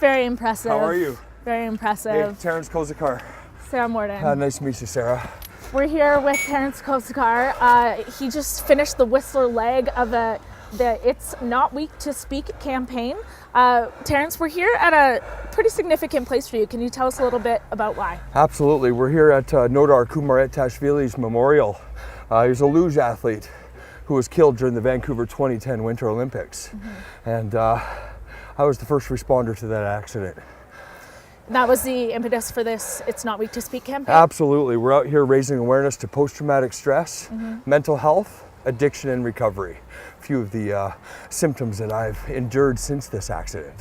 Very impressive. How are you? Very impressive. Hey, Terrence Kozakar. Sarah Morden. Nice to meet you, Sarah. We're here with Terrence Kozakar. He just finished the Whistler leg of the It's Not Weak to Speak campaign. Terrence, we're here at a pretty significant place for you. Can you tell us a little bit about why? Absolutely. We're here at Nodar Kumaretashvili's memorial. He's a luge athlete who was killed during the Vancouver 2010 Winter Olympics. And I was the first responder to that accident. That was the impetus for this It's Not Weak to Speak campaign? Absolutely. We're out here raising awareness to post-traumatic stress, mental health, addiction, and recovery. A few of the symptoms that I've endured since this accident.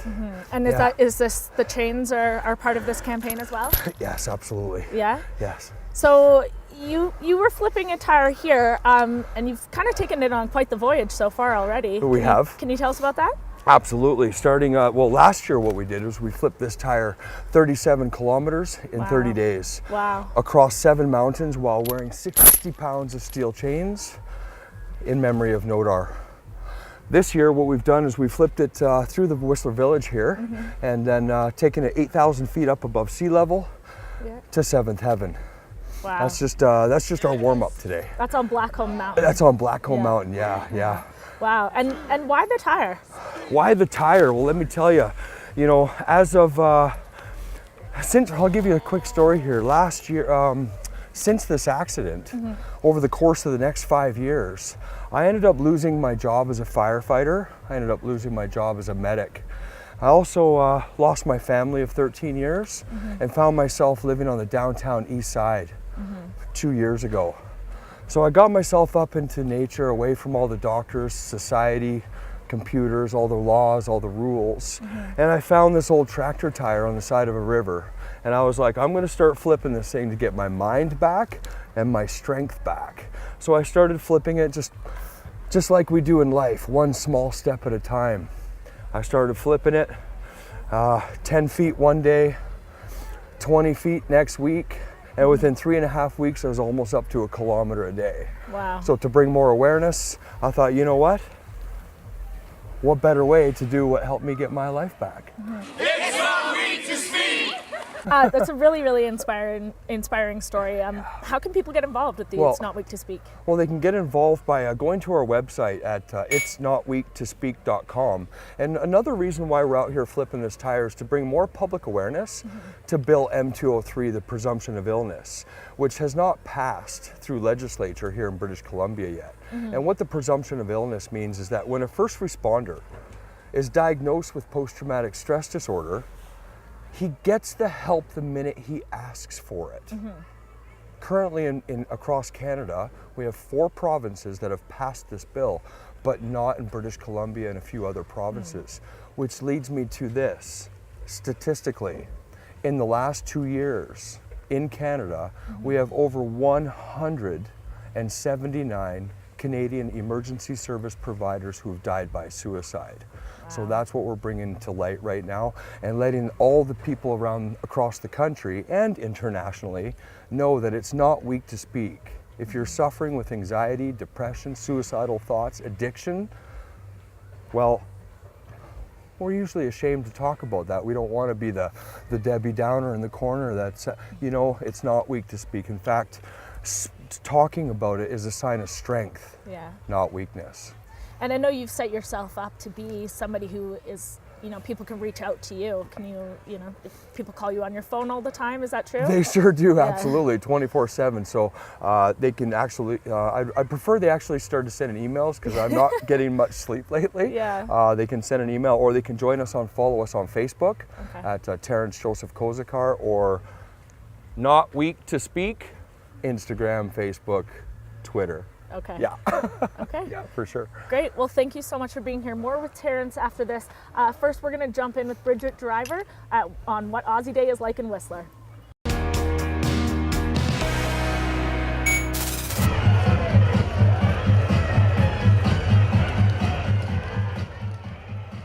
And is this the chains are part of this campaign as well? Yes, absolutely. Yeah? Yes. So you were flipping a tire here, and you've kind of taken it on quite the voyage so far already. We have. Can you tell us about that? Absolutely. Starting, well, last year what we did was we flipped this tire 37 kilometers in 30 days. Wow. Across 7 mountains while wearing 60 pounds of steel chains in memory of Nodar. This year what we've done is we flipped it through the Whistler Village here and then taken it 8,000 feet up above sea level to 7th heaven. Wow. That's just our warm-up today. That's on Blackcomb Mountain. That's on Blackcomb Mountain, yeah. Wow, and why the tire? Why the tire? Well, let me tell you, as of, since, I'll give you a quick story here. Last year, since this accident, over the course of the next 5 years, I ended up losing my job as a firefighter. I ended up losing my job as a medic. I also lost my family of 13 years and found myself living on the downtown east side 2 years ago. So I got myself up into nature, away from all the doctors, society, computers, all the laws, all the rules. And I found this old tractor tire on the side of a river. And I was like, I'm gonna start flipping this thing to get my mind back and my strength back. So I started flipping it just like we do in life, one small step at a time. I started flipping it 10 feet one day, 20 feet next week. And within 3.5 weeks, I was almost up to 1 kilometer a day. Wow. So to bring more awareness, I thought, you know what? What better way to do what helped me get my life back? It's not weak to speak! That's a really, really inspiring story. How can people get involved with the It's Not Weak to Speak? Well, they can get involved by going to our website at itsnotweaktospeak.com. And another reason why we're out here flipping this tire is to bring more public awareness to Bill M203, the presumption of illness, which has not passed through legislature here in British Columbia yet. And what the presumption of illness means is that when a first responder is diagnosed with post-traumatic stress disorder, he gets the help the minute he asks for it. Currently in across Canada, we have 4 provinces that have passed this bill, but not in British Columbia and a few other provinces, which leads me to this. Statistically, in the last 2 years in Canada, we have over 179 Canadian emergency service providers who have died by suicide. So that's what we're bringing to light right now, and letting all the people across the country and internationally know that it's not weak to speak. If you're suffering with anxiety, depression, suicidal thoughts, addiction, well, we're usually ashamed to talk about that. We don't want to be the Debbie Downer in the corner that's, it's not weak to speak. In fact, talking about it is a sign of strength, not weakness. And I know you've set yourself up to be somebody who is, people can reach out to you. Can you, if people call you on your phone all the time, is that true? They sure do, absolutely, 24/7. So they can actually, I prefer they actually start sending emails because I'm not getting much sleep lately. They can send an email, or they can follow us on Facebook at Terrence Joseph Kozakar, or Not Weak to Speak, Instagram, Facebook, Twitter. Okay. Yeah. Okay. Yeah, for sure. Great. Well, thank you so much for being here. More with Terrence after this. First, we're going to jump in with Bridget Driver on what Aussie Day is like in Whistler.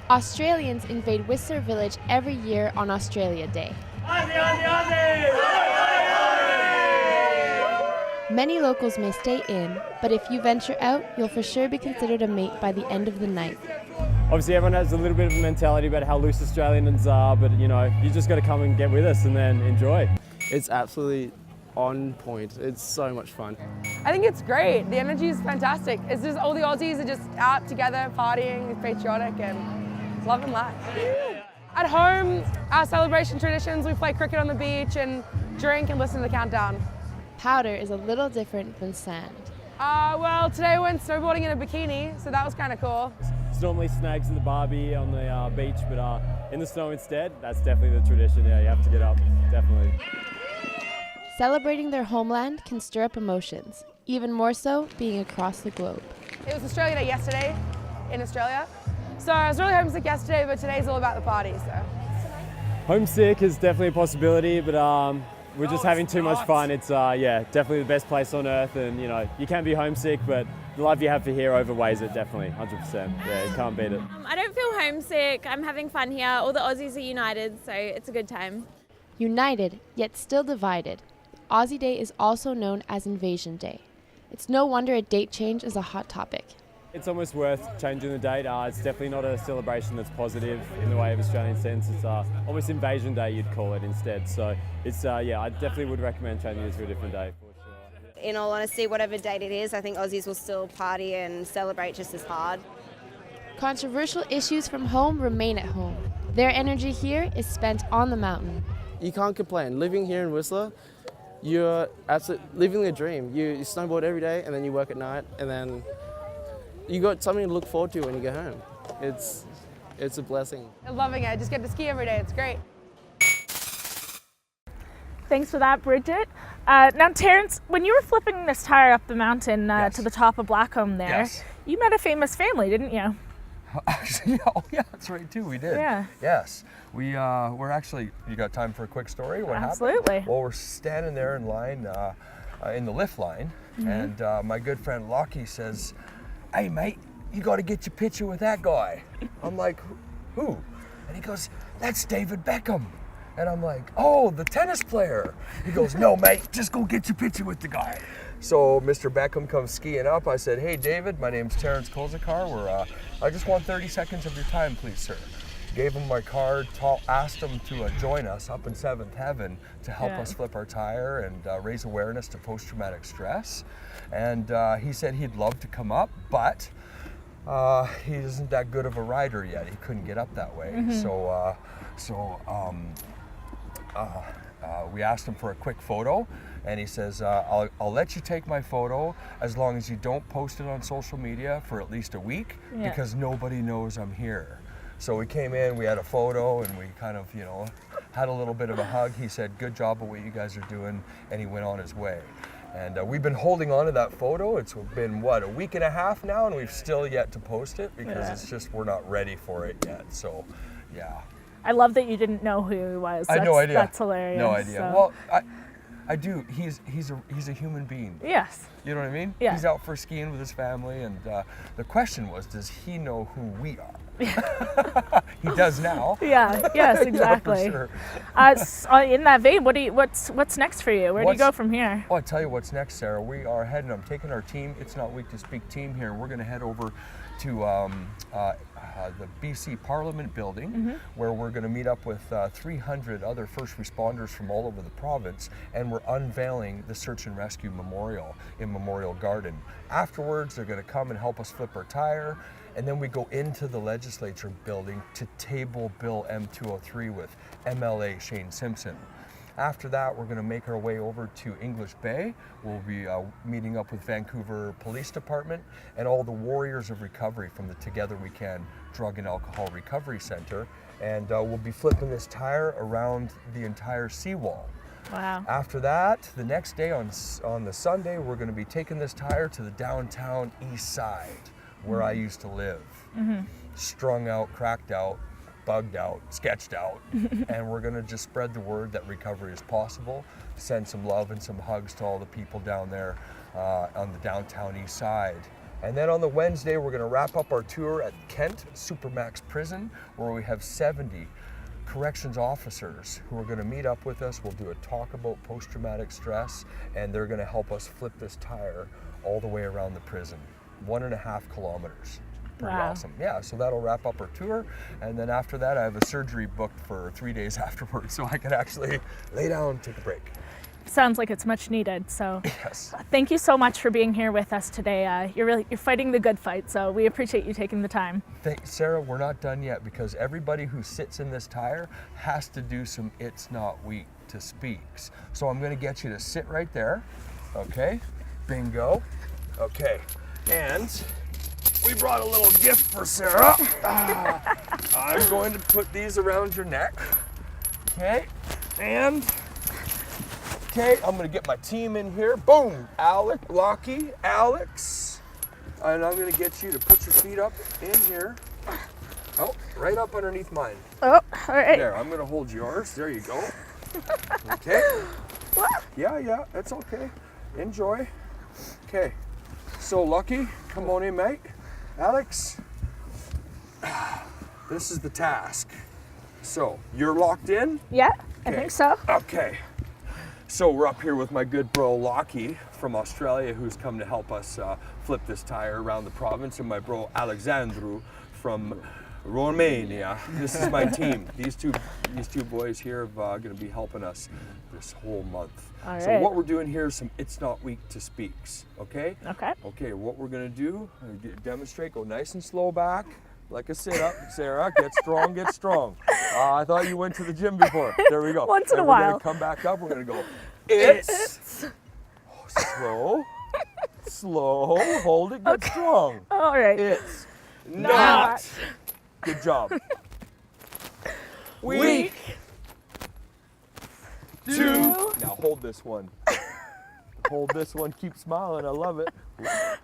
Australians invade Whistler Village every year on Australia Day. Aussie, Aussie, Aussie! Many locals may stay in, but if you venture out, you'll for sure be considered a mate by the end of the night. Obviously everyone has a little bit of a mentality about how loose Australians are, but you know, you just got to come and get with us and then enjoy. It's absolutely on point. It's so much fun. I think it's great. The energy is fantastic. It's just all the Aussies are just out together, partying, patriotic, and loving life. At home, our celebration traditions, we play cricket on the beach and drink and listen to the countdown. Powder is a little different than sand. Well, today we went snowboarding in a bikini, so that was kind of cool. It's normally snags at the barbie on the beach, but in the snow instead, that's definitely the tradition. Yeah, you have to get up, definitely. Celebrating their homeland can stir up emotions, even more so being across the globe. It was Australia Day yesterday in Australia, so I was really homesick yesterday, but today's all about the party. So. Homesick is definitely a possibility, but we're just having too much fun. It's yeah, definitely the best place on earth, and you know, you can be homesick, but the love you have for here overweighs it, definitely, 100%. Yeah, you can't beat it. I don't feel homesick. I'm having fun here. All the Aussies are united, so it's a good time. United, yet still divided. Aussie Day is also known as Invasion Day. It's no wonder a date change is a hot topic. It's almost worth changing the date. It's definitely not a celebration that's positive in the way of Australian sense. It's almost Invasion Day, you'd call it instead. So it's yeah, I definitely would recommend changing it to a different day for sure. In all honesty, whatever date it is, I think Aussies will still party and celebrate just as hard. Controversial issues from home remain at home. Their energy here is spent on the mountain. You can't complain. Living here in Whistler, you're absolutely living the dream. You snowboard every day and then you work at night and then you got something to look forward to when you get home. It's a blessing. I'm loving it. I just get to ski every day. It's great. Thanks for that, Bridget. Now, Terrence, when you were flipping this tire up the mountain Yes. to the top of Blackcomb there, Yes. you met a famous family, didn't you? Actually, oh yeah, that's right too. We did. Yeah. Yes. We're actually. You got time for a quick story? What Absolutely. happened? Well, we're standing there in line, in the lift line, and my good friend Lockie says, "Hey mate, you got to get your picture with that guy." I'm like, "Who?" And he goes, "That's David Beckham." And I'm like, "Oh, the tennis player." He goes, "No mate, just go get your picture with the guy." So Mr. Beckham comes skiing up. I said, "Hey David, my name's Terrence Kozakar. I just want 30 seconds of your time, please, sir." Gave him my card, asked him to join us up in 7th Heaven to help us flip our tire and raise awareness to post-traumatic stress. And he said he'd love to come up, but he isn't that good of a rider yet. He couldn't get up that way. So we asked him for a quick photo, and he says, I'll let you take my photo as long as you don't post it on social media for at least a week, because nobody knows I'm here. So we came in, we had a photo, and we kind of, you know, had a little bit of a hug. He said, "Good job of what you guys are doing," and he went on his way. And we've been holding on to that photo. It's been, what, a week and a half now, and we've still yet to post it because it's just, we're not ready for it yet. So, yeah. I love that you didn't know who he was. I had no idea. That's hilarious. No idea. So. Well, I do. He's a human being. Yes. You know what I mean? Yeah. He's out for skiing with his family, and the question was, does he know who we are? He does now. Yeah. Yes. Exactly. Yeah, for sure. In that vein, what's next for you? Where do you go from here? Well, I tell you what's next, Sarah. We are heading. I'm taking our team. It's Not Week to Speak team here. We're going to head over to the BC Parliament building, where we're going to meet up with 300 other first responders from all over the province, and we're unveiling the Search and Rescue Memorial in Memorial Garden. Afterwards, they're going to come and help us flip our tire, and then we go into the legislature building to table Bill M203 with MLA Shane Simpson. After that, we're going to make our way over to English Bay. We'll be meeting up with Vancouver Police Department and all the Warriors of Recovery from the Together We Can Drug and Alcohol Recovery Center. And we'll be flipping this tire around the entire seawall. Wow. After that, the next day on the Sunday, we're going to be taking this tire to the downtown east side, where I used to live. Strung out, cracked out, bugged out, sketched out, and we're going to just spread the word that recovery is possible, send some love and some hugs to all the people down there on the downtown east side. And then on the Wednesday, we're going to wrap up our tour at Kent Supermax Prison, where we have 70 corrections officers who are going to meet up with us. We'll do a talk about post-traumatic stress, and they're going to help us flip this tire all the way around the prison, 1.5 kilometers. Pretty Wow. awesome. Yeah, so that'll wrap up our tour, and then after that I have a surgery booked for 3 days afterwards, so I can actually lay down, take a break. Sounds like it's much needed. So Yes. thank you so much for being here with us today. You're fighting the good fight, so we appreciate you taking the time. Sarah, we're not done yet, because everybody who sits in this tire has to do some It's Not Weak to Speaks. So I'm going to get you to sit right there. Okay, bingo. Okay, and we brought a little gift for Sarah. I'm going to put these around your neck. Okay, and okay, I'm going to get my team in here. Boom, Alec, Lockie, Alex. And I'm going to get you to put your feet up in here. Oh, right up underneath mine. Oh, all right. There, I'm going to hold yours. There you go. Okay. Yeah, that's okay. Enjoy. Okay. So, Lucky, come on in, mate. Alex, this is the task. So, you're locked in? Yeah, I Okay. think so. Okay. So we're up here with my good bro Lockie from Australia, who's come to help us flip this tire around the province, and my bro Alexandru from Romania. This is my team. These two boys here are going to be helping us this whole month. All So right. what we're doing here is some It's Not Weak to Speaks, okay? Okay. Okay, what we're going to do, demonstrate, go nice and slow back, like a sit-up. Sarah, get strong, get strong. I thought you went to the gym before. There we go. Once in a And while. We're going to come back up. We're going to go, it's slow, slow, hold it, get strong. All right. It's Not. not. Good job. Weak. Two. Now hold this one. Hold this one. Keep smiling. I love it.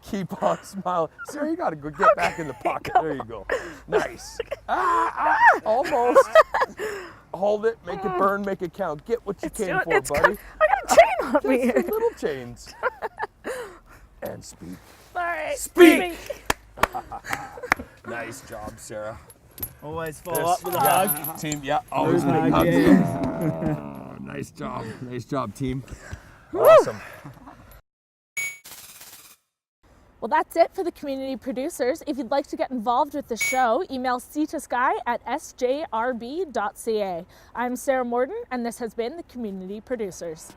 Keep on smiling. Sarah, you got to go get back in the pocket. There you go. Nice. Almost. Hold it. Make it burn. Make it count. Get what you came for, buddy. I got a chain on me. Just the little chains. And speak. All right. Speak. Nice job, Sarah. Always follow up with a Yeah, hug. team. Yeah, always Group big hug, hugs. yeah. Nice job. Nice job, team. Awesome. Well, that's it for the community producers. If you'd like to get involved with the show, email c2sky@sjrb.ca. I'm Sarah Morden, and this has been the Community Producers.